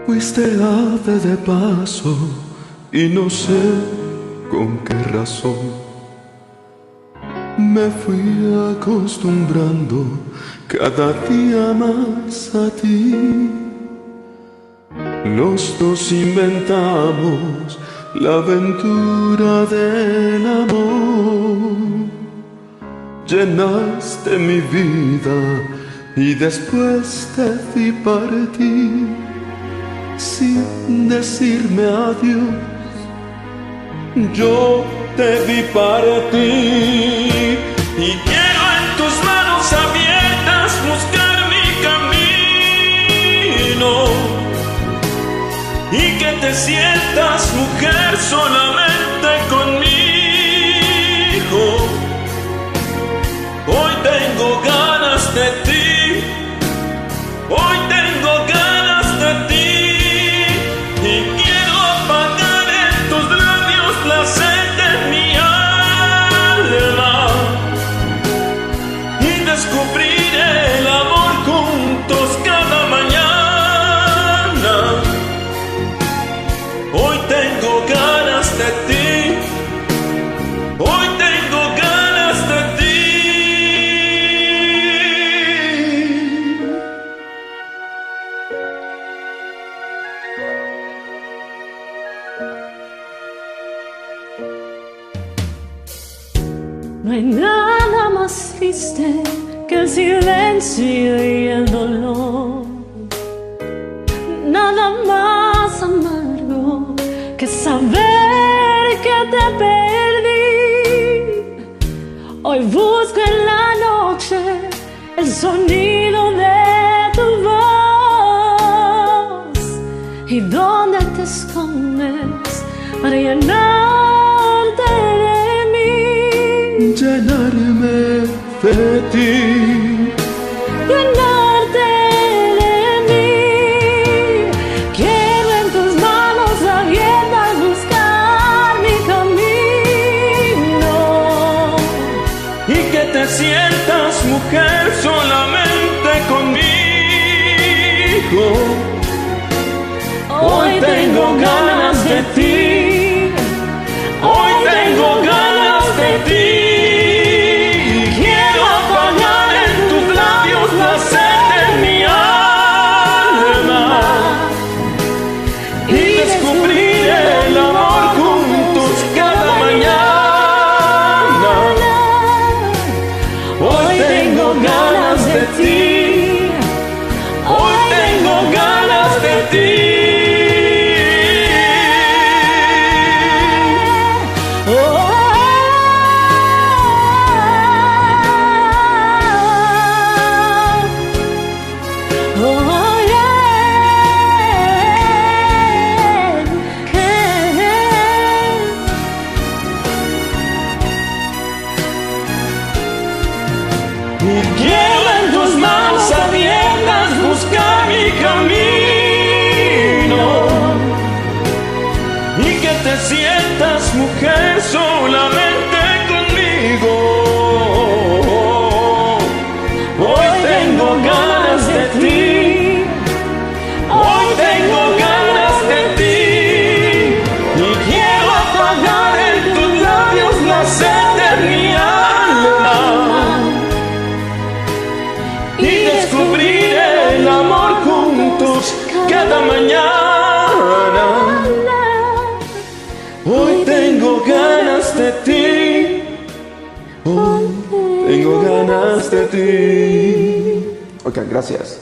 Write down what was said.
Fuiste ave de paso y no sé con qué razón me fui acostumbrando cada día más a ti. Los dos inventamos la aventura del amor. Llenaste mi vida y después te vi partir sin decirme adiós. Yo te vi partir y quiero en tus manos abiertas buscar mi camino y que te sientas mujer solamente conmigo. Hoy tengo ganas de ti, hoy tengo ganas de ti y quiero apagar en tus labios la sed de mi alma y descubrir el amor juntos cada mañana. Hoy tengo ganas de ti, hoy tengo ganas de ti. No hay nada más triste que el silencio y el dolor, nada más amargo que saber que te perdí. Hoy busco en la noche el sonido de tu voz y dónde te escondes para llenarte de mí. Llenarme de ti, Llenarte de mí. Quiero en tus manos abiertas buscar mi camino y que te sientas mujer solamente conmigo. Hoy tengo ganas de ti, Hoy tengo ganas de ti. Quiero apagar en tus labios la sed de mi alma y descubrir el amor juntos cada mañana. Hoy tengo ganas de ti, hoy tengo ganas de ti. Quiero en tus manos abiertas buscar mi camino y que te sientas mujer solamente conmigo. Hoy tengo ganas de ti, hoy tengo ganas de ti y quiero apagar en tus labios la sed de mi alma y descubrir el amor juntos cada mañana. Hoy tengo ganas de ti, hoy tengo ganas de ti. Ok, gracias.